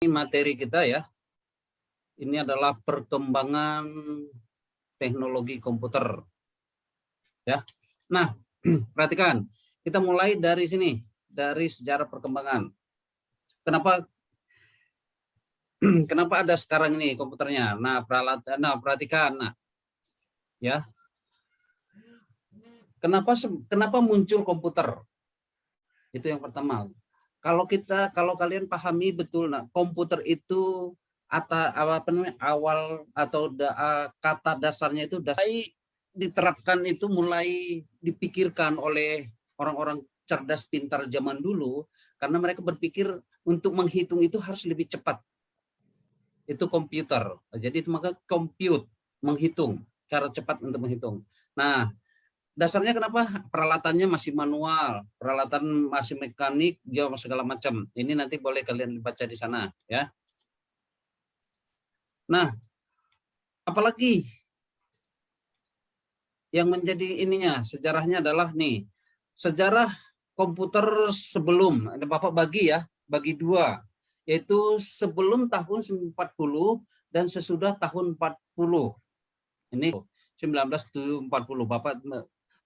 Materi kita ya, ini adalah perkembangan teknologi komputer ya. Nah, perhatikan, kita mulai dari sini, dari sejarah perkembangan. Kenapa ada sekarang ini komputernya? Nah, perhatikan, ya. Kenapa muncul komputer? Itu yang pertama. Kalau kalian pahami betul, komputer itu awal atau kata dasarnya itu diterapkan, itu mulai dipikirkan oleh orang-orang cerdas pintar zaman dulu, karena mereka berpikir untuk menghitung itu harus lebih cepat. Itu komputer. Jadi maka compute, menghitung, cara cepat untuk menghitung. Nah, dasarnya kenapa? Peralatannya masih manual, peralatan masih mekanik, segala macam. Ini nanti boleh kalian baca di sana ya. Nah, apalagi yang menjadi ininya, sejarahnya adalah nih, sejarah komputer sebelum, ada Bapak bagi dua, yaitu sebelum tahun 40 dan sesudah tahun 40. Ini 1940,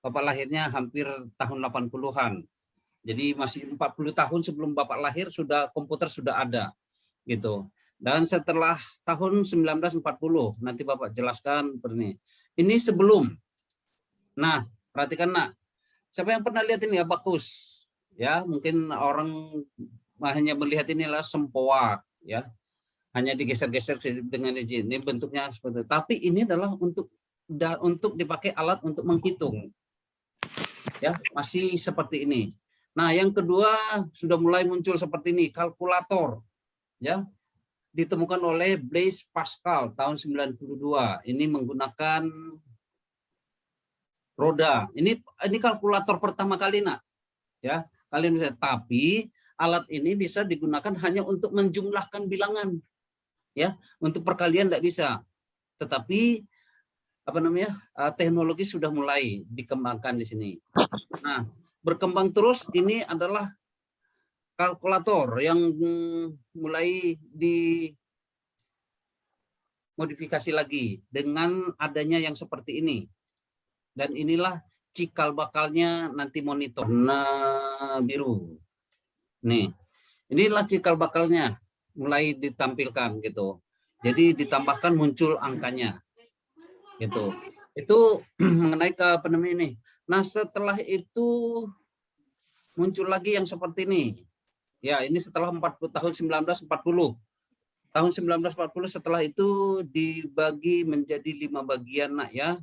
Bapak lahirnya hampir tahun 80-an. Jadi masih 40 tahun sebelum Bapak lahir komputer sudah ada gitu. Dan setelah tahun 1940, nanti Bapak jelaskan ini. Ini sebelum. Nah, perhatikan siapa yang pernah lihat ini abakus? Ya, mungkin orang hanya melihat inilah sempoa ya. Hanya digeser-geser dengan ini bentuknya seperti itu. Tapi ini adalah untuk dipakai alat untuk menghitung. Ya, masih seperti ini. Nah, yang kedua sudah mulai muncul seperti ini, kalkulator. Ya. Ditemukan oleh Blaise Pascal tahun 92. Ini menggunakan roda. Ini kalkulator pertama kali, Ya, kalian bisa. Tapi alat ini bisa digunakan hanya untuk menjumlahkan bilangan. Ya, untuk perkalian tidak bisa. Tetapi teknologi sudah mulai dikembangkan di sini. Nah, berkembang terus, ini adalah kalkulator yang mulai dimodifikasi lagi dengan adanya yang seperti ini. Dan inilah cikal bakalnya nanti monitor biru. Nih, inilah cikal bakalnya mulai ditampilkan gitu. Jadi ditambahkan muncul angkanya. Gitu. Itu mengenai ke ini. Nah, setelah itu muncul lagi yang seperti ini. Ya, ini setelah tahun 1940. Tahun 1940 setelah itu dibagi menjadi 5 bagian, ya.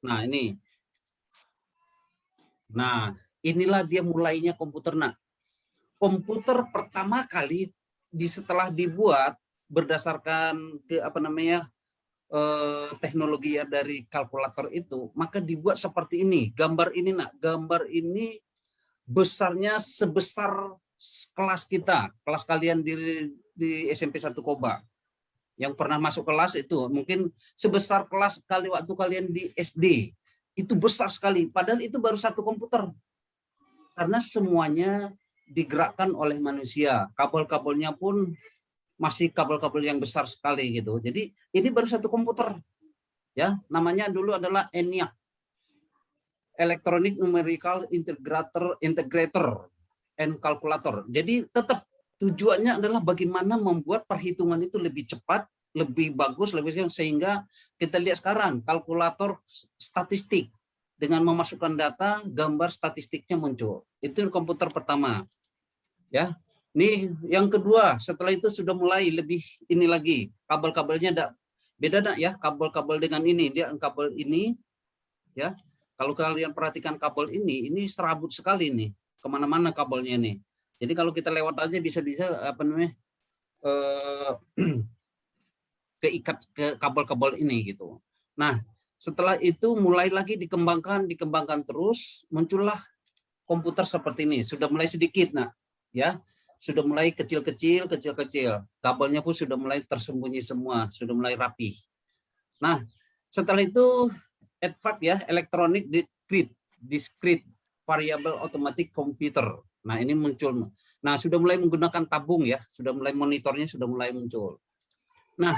Nah, ini. Nah, inilah dia mulainya komputer, Komputer pertama kali setelah dibuat berdasarkan teknologi dari kalkulator itu, maka dibuat seperti ini. Gambar ini, Gambar ini besarnya sebesar kelas kita, kelas kalian di SMP 1 Koba. Yang pernah masuk kelas itu mungkin sebesar kelas waktu kalian di SD. Itu besar sekali, padahal itu baru satu komputer. Karena semuanya digerakkan oleh manusia. Kabel-kabelnya pun masih kabel-kabel yang besar sekali gitu. Jadi ini baru satu komputer. Ya, namanya dulu adalah ENIAC. Electronic Numerical Integrator and Calculator. Jadi tetap tujuannya adalah bagaimana membuat perhitungan itu lebih cepat, lebih bagus, sehingga kita lihat sekarang kalkulator statistik. Dengan memasukkan data, gambar statistiknya muncul. Itu komputer pertama. Ya, ini yang kedua. Setelah itu sudah mulai lebih ini lagi. Kabel-kabelnya beda, ya. Kabel-kabel dengan ini, dia kabel ini, ya. Kalau kalian perhatikan kabel ini serabut sekali nih. Kemana-mana kabelnya ini. Jadi kalau kita lewat aja bisa-bisa keikat ke kabel-kabel ini gitu. Nah, setelah itu mulai lagi dikembangkan terus, muncullah komputer seperti ini. Sudah mulai sedikit, ya. Sudah mulai kecil-kecil. Kabelnya pun sudah mulai tersembunyi semua, sudah mulai rapi. Nah, setelah itu EDVAC, ya, Electronic Discrete variable automatic computer. Nah, ini muncul. Nah, sudah mulai menggunakan tabung ya, sudah mulai monitornya sudah mulai muncul. Nah,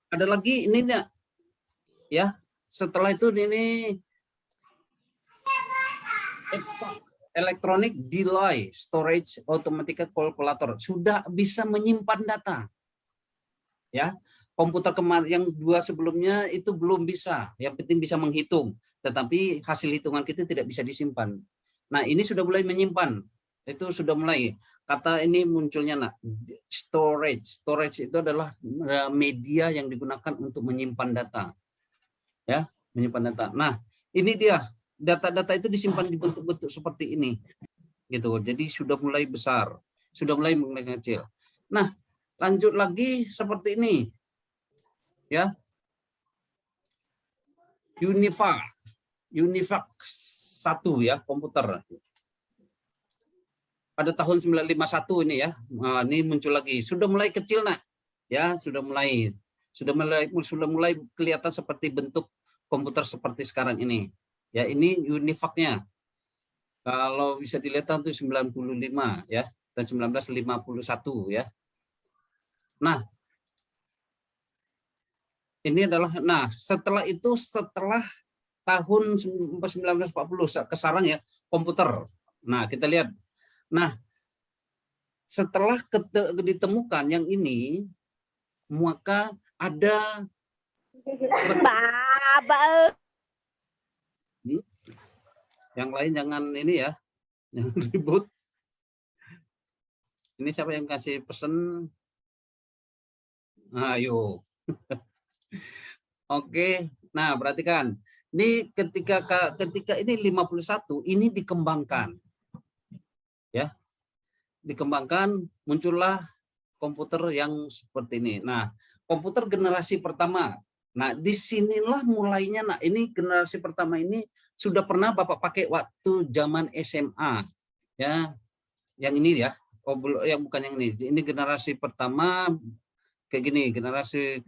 ada lagi ini ya. Setelah itu ini electronic delay storage automatic calculator, sudah bisa menyimpan data. Ya, komputer kemarin yang 2 sebelumnya itu belum bisa, yang penting bisa menghitung, tetapi hasil hitungan kita tidak bisa disimpan. Nah, ini sudah mulai menyimpan, itu sudah mulai, kata ini munculnya storage itu adalah media yang digunakan untuk menyimpan data, ya, menyimpan data. Nah, ini dia, data-data itu disimpan di bentuk-bentuk seperti ini, gitu. Jadi sudah mulai besar, sudah mulai kecil. Nah, lanjut lagi seperti ini, ya, UNIVAC 1 ya, komputer pada tahun 1951 ini ya. Nah, ini muncul lagi, sudah mulai kecil ya, sudah mulai kelihatan seperti bentuk komputer seperti sekarang ini ya. Ini UNIVAC-nya, kalau bisa dilihat tahun 95 ya, tahun 1951 ya. Nah, ini adalah, setelah itu, setelah tahun 1940 ke sekarang ya, komputer. Nah, kita lihat. Nah, setelah ditemukan yang ini, maka ada yang lain jangan ini ya, yang ribut. Ini siapa yang kasih pesen? Ayo. Oke, nah perhatikan. Ini ketika ini 51 ini dikembangkan. Ya. Dikembangkan, muncullah komputer yang seperti ini. Nah, komputer generasi pertama. Nah, disinilah mulainya. Nah, ini generasi pertama ini sudah pernah Bapak pakai waktu zaman SMA. Ya, yang ini ya. Oh, yang bukan yang ini. Ini generasi pertama kayak gini, generasi.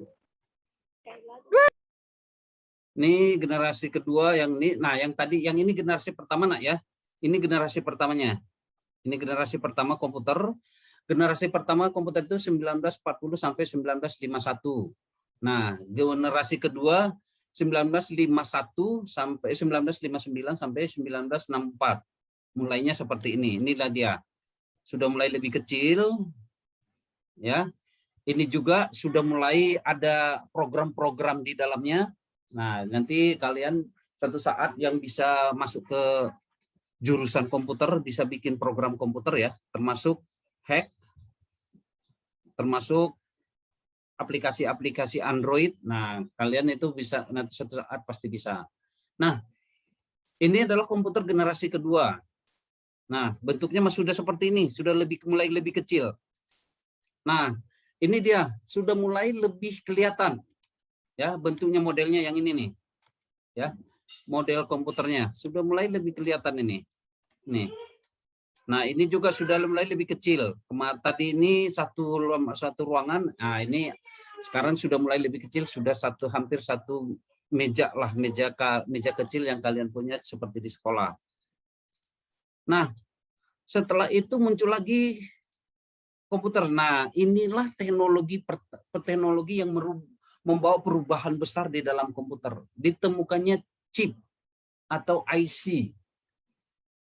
Ini generasi kedua yang ini. Nah, yang tadi, yang ini generasi pertama ya. Ini generasi pertamanya. Ini generasi pertama komputer. Generasi pertama komputer itu 1940 sampai 1951. Nah, generasi kedua 1951 sampai 1959 sampai 1964. Mulainya seperti ini. Inilah dia. Sudah mulai lebih kecil. Ya. Ini juga sudah mulai ada program-program di dalamnya. Nah, nanti kalian satu saat yang bisa masuk ke jurusan komputer bisa bikin program komputer ya, termasuk hack, termasuk aplikasi-aplikasi Android. Nah, kalian itu bisa nanti satu saat pasti bisa. Nah, ini adalah komputer generasi kedua. Nah, bentuknya sudah seperti ini, sudah mulai lebih kecil. Nah, ini dia sudah mulai lebih kelihatan. Ya, bentuknya modelnya yang ini nih. Ya, model komputernya sudah mulai lebih kelihatan ini. Nih. Nah, ini juga sudah mulai lebih kecil. Tadi ini satu ruangan. Nah, ini sekarang sudah mulai lebih kecil, sudah hampir satu meja lah, meja kecil yang kalian punya seperti di sekolah. Nah, setelah itu muncul lagi komputer. Nah, inilah teknologi yang membawa perubahan besar di dalam komputer. Ditemukannya chip atau IC,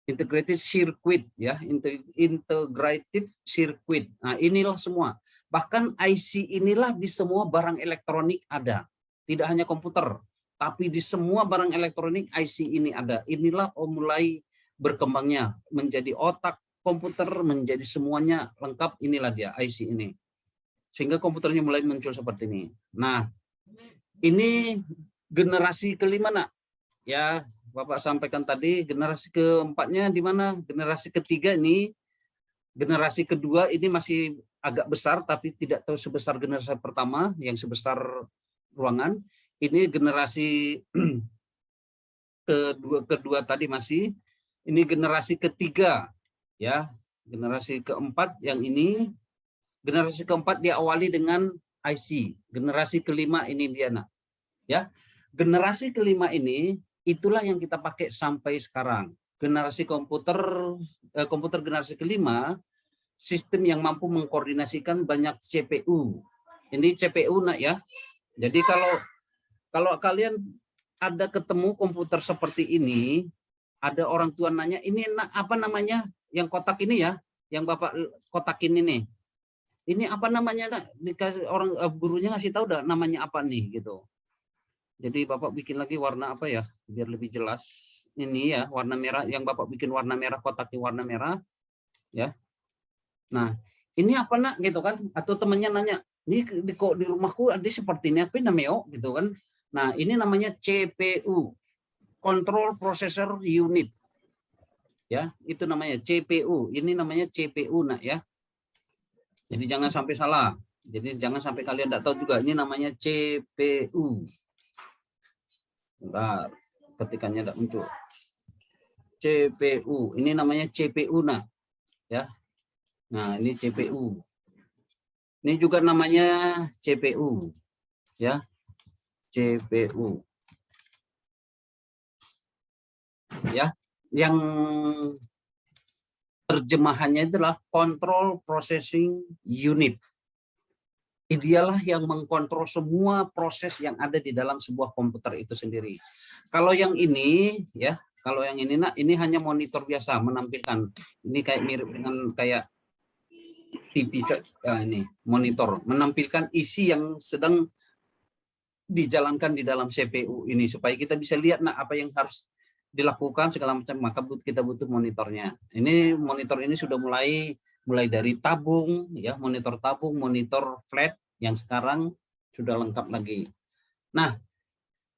integrated circuit ya, integrated circuit. Nah, inilah semua. Bahkan IC inilah di semua barang elektronik ada. Tidak hanya komputer, tapi di semua barang elektronik IC ini ada. Inilah mulai berkembangnya menjadi otak komputer, menjadi semuanya lengkap. Inilah dia IC ini. Sehingga komputernya mulai muncul seperti ini. Nah, ini generasi kelima ya, Bapak sampaikan tadi. Generasi keempatnya di mana? Generasi ketiga ini, generasi kedua ini masih agak besar, tapi tidak tahu sebesar generasi pertama yang sebesar ruangan. Ini generasi kedua tadi masih. Ini generasi ketiga, ya. Generasi keempat yang ini. Generasi keempat diawali dengan IC. Generasi kelima ini dia ya. Generasi kelima ini itulah yang kita pakai sampai sekarang. generasi komputer generasi kelima, sistem yang mampu mengkoordinasikan banyak CPU. Ini CPU nak ya. Jadi kalau kalian ada ketemu komputer seperti ini, ada orang tua nanya, ini apa namanya? Yang kotak ini ya, yang Bapak kotakin ini. Ini apa namanya nak? Dikasih orang gurunya ngasih tahu dah namanya apa nih gitu. Jadi Bapak bikin lagi warna apa ya, biar lebih jelas. Ini ya, warna merah, yang Bapak bikin warna merah, kotaknya warna merah. Ya. Nah, ini apa nak gitu kan? Atau temannya nanya, ini kok di rumahku ada seperti ini, apa namanya gitu kan? Nah, ini namanya CPU, Control Processor Unit. Ya, itu namanya CPU. Ini namanya CPU nak ya. Jadi jangan sampai salah. Jadi jangan sampai kalian tidak tahu juga, ini namanya CPU. Bentar, ketikannya tidak muncul. CPU, ini namanya CPU nak, ya. Nah ini CPU. Ini juga namanya CPU, ya. CPU, ya. Yang terjemahannya itulah Control Processing Unit. Dialah yang mengkontrol semua proses yang ada di dalam sebuah komputer itu sendiri. Kalau yang ini ya, kalau yang ini nak, ini hanya monitor biasa menampilkan. Ini kayak mirip dengan kayak TV ini monitor menampilkan isi yang sedang dijalankan di dalam CPU ini supaya kita bisa lihat nak apa yang harus dilakukan segala macam, maka kita butuh monitornya. Ini monitor ini sudah mulai dari tabung ya, monitor tabung, monitor flat yang sekarang sudah lengkap lagi. Nah,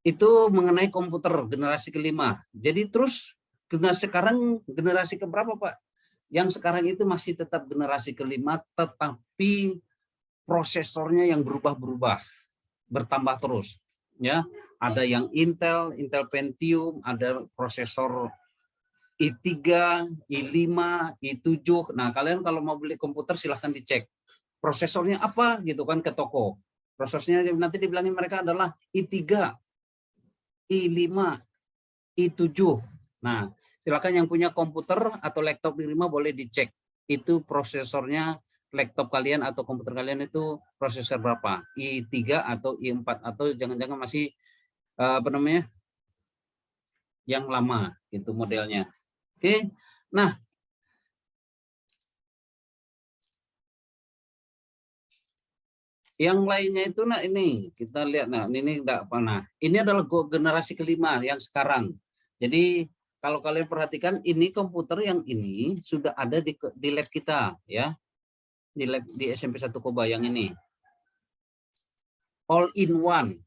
itu mengenai komputer generasi kelima. Jadi terus sekarang generasi keberapa Pak? Yang sekarang itu masih tetap generasi kelima, tetapi prosesornya yang berubah-berubah, bertambah terus. Ya, ada yang Intel Pentium, ada prosesor i3, i5, i7. Nah, kalian kalau mau beli komputer silahkan dicek prosesornya apa gitu kan ke toko. Prosesornya nanti dibilangin mereka adalah i3, i5, i7. Nah, silakan yang punya komputer atau laptop di rumah boleh dicek itu prosesornya laptop kalian atau komputer kalian itu prosesor berapa, i3 atau i4 atau jangan-jangan masih apa namanya yang lama itu modelnya. Oke. Nah, yang lainnya itu nah ini kita lihat, nah ini enggak pernah. Ini adalah generasi kelima yang sekarang. Jadi kalau kalian perhatikan ini komputer yang ini sudah ada di lab kita ya. Di lab di SMP 1 Koba yang ini. All in one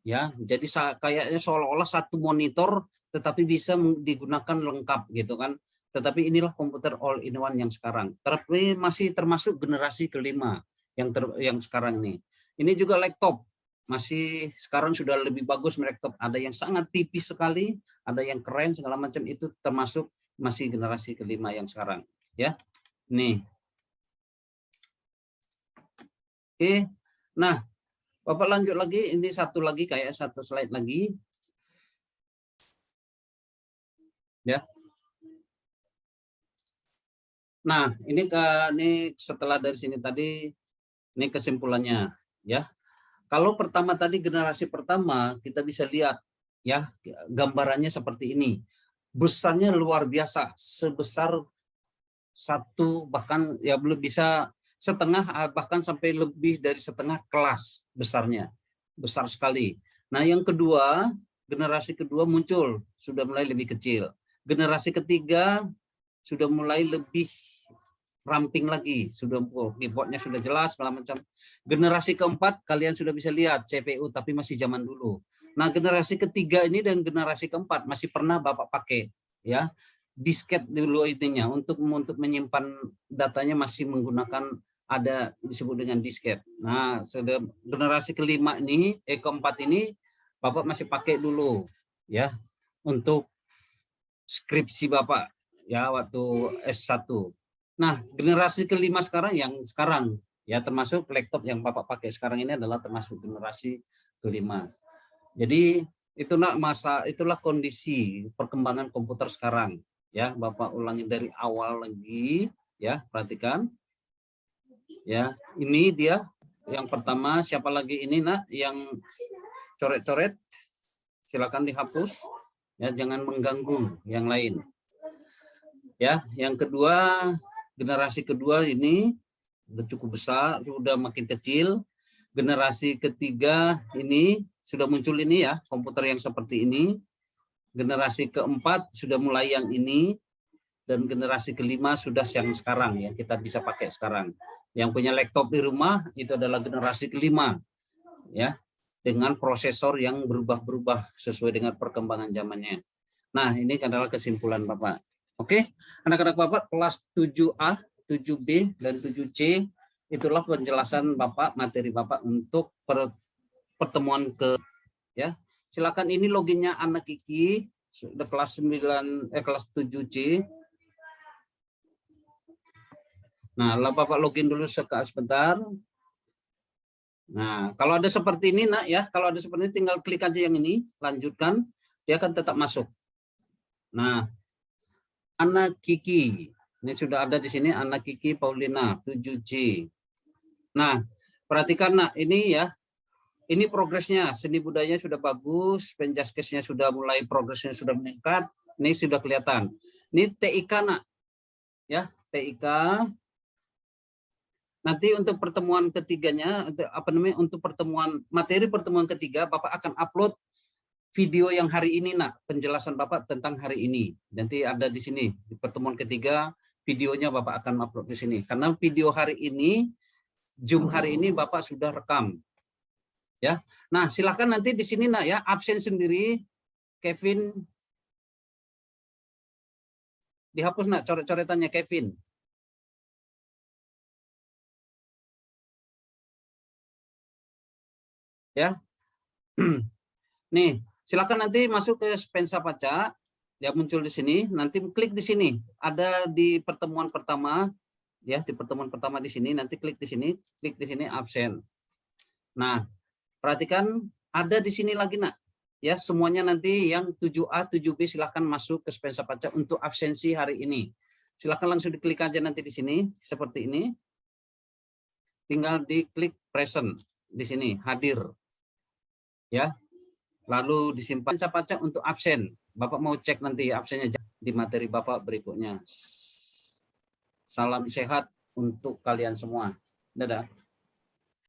ya. Jadi kayaknya seolah-olah satu monitor tetapi bisa digunakan lengkap gitu kan. Tetapi inilah komputer all in one yang sekarang. Tapi masih termasuk generasi kelima yang sekarang ini. Ini juga laptop. Masih sekarang sudah lebih bagus laptop. Ada yang sangat tipis sekali, ada yang keren segala macam, itu termasuk masih generasi kelima yang sekarang, ya. Nih. Oke. Nah, Bapak lanjut lagi, ini satu lagi kayak satu slide lagi. Ya. Nah, ini setelah dari sini tadi ini kesimpulannya ya. Kalau pertama tadi generasi pertama kita bisa lihat ya gambarannya seperti ini. Besarnya luar biasa, sebesar satu bahkan ya belum bisa setengah bahkan sampai lebih dari setengah kelas besarnya. Besar sekali. Nah, yang kedua, generasi kedua muncul sudah mulai lebih kecil. Generasi ketiga sudah mulai lebih ramping lagi, sudah keyboardnya sudah jelas segala macam. Generasi keempat kalian sudah bisa lihat CPU tapi masih zaman dulu. Nah, generasi ketiga ini dan generasi keempat masih pernah Bapak pakai ya. Disket dulu intinya untuk menyimpan datanya masih menggunakan ada disebut dengan disket. Nah, sudah generasi kelima ini keempat ini Bapak masih pakai dulu ya untuk skripsi Bapak ya waktu S1. Nah, generasi kelima sekarang yang sekarang ya termasuk laptop yang Bapak pakai sekarang ini adalah termasuk generasi kelima. Jadi itulah kondisi perkembangan komputer sekarang Ya, Bapak ulangi dari awal lagi, ya, perhatikan. Ya, ini dia yang pertama. Siapa lagi ini, Nak, yang coret-coret? Silakan dihapus. Ya, jangan mengganggu yang lain. Ya, yang kedua, generasi kedua ini sudah cukup besar, sudah makin kecil. Generasi ketiga ini sudah muncul ini ya, komputer yang seperti ini. Generasi keempat sudah mulai yang ini, dan generasi kelima sudah yang sekarang ya, kita bisa pakai sekarang. Yang punya laptop di rumah itu adalah generasi kelima ya, dengan prosesor yang berubah-berubah sesuai dengan perkembangan zamannya. Nah, ini adalah kesimpulan Bapak. Oke, anak-anak Bapak kelas 7A, 7B, dan 7C, itulah penjelasan Bapak, materi Bapak untuk pertemuan ke ya. Silakan, ini loginnya anak Kiki sudah kelas 7C. Nah, Bapak login dulu sebentar. Nah, kalau ada seperti ini, Nak ya, kalau ada seperti ini tinggal klik aja yang ini, lanjutkan, dia akan tetap masuk. Nah, anak Kiki, ini sudah ada di sini, anak Kiki Paulina 7C. Nah, perhatikan Nak, ini ya, ini progresnya, seni budayanya sudah bagus, penjaskesnya sudah mulai, progresnya sudah meningkat, ini sudah kelihatan. Ini TIK Nak, ya, TIK. Nanti untuk pertemuan ketiganya, untuk materi pertemuan ketiga, Bapak akan upload video yang hari ini, Nak, penjelasan Bapak tentang hari ini. Nanti ada di sini, di pertemuan ketiga, videonya Bapak akan upload di sini. Karena video hari ini, Zoom hari ini Bapak sudah rekam. Ya, nah silakan nanti di sini, Nak ya, absen sendiri, Kevin, dihapus Nak, coret-coretannya Kevin. Ya, nih silakan nanti masuk ke Spensa Paca, dia muncul di sini, nanti klik di sini, ada di pertemuan pertama, ya di pertemuan pertama di sini, nanti klik di sini absen. Nah, perhatikan ada di sini lagi Nak, ya semuanya nanti yang 7A, 7B silahkan masuk ke Spensa Paca untuk absensi hari ini. Silahkan langsung diklik aja nanti di sini seperti ini, tinggal diklik present di sini hadir, ya. Lalu disimpan Spensa Paca untuk absen. Bapak mau cek nanti absennya di materi Bapak berikutnya. Salam sehat untuk kalian semua. Dadah.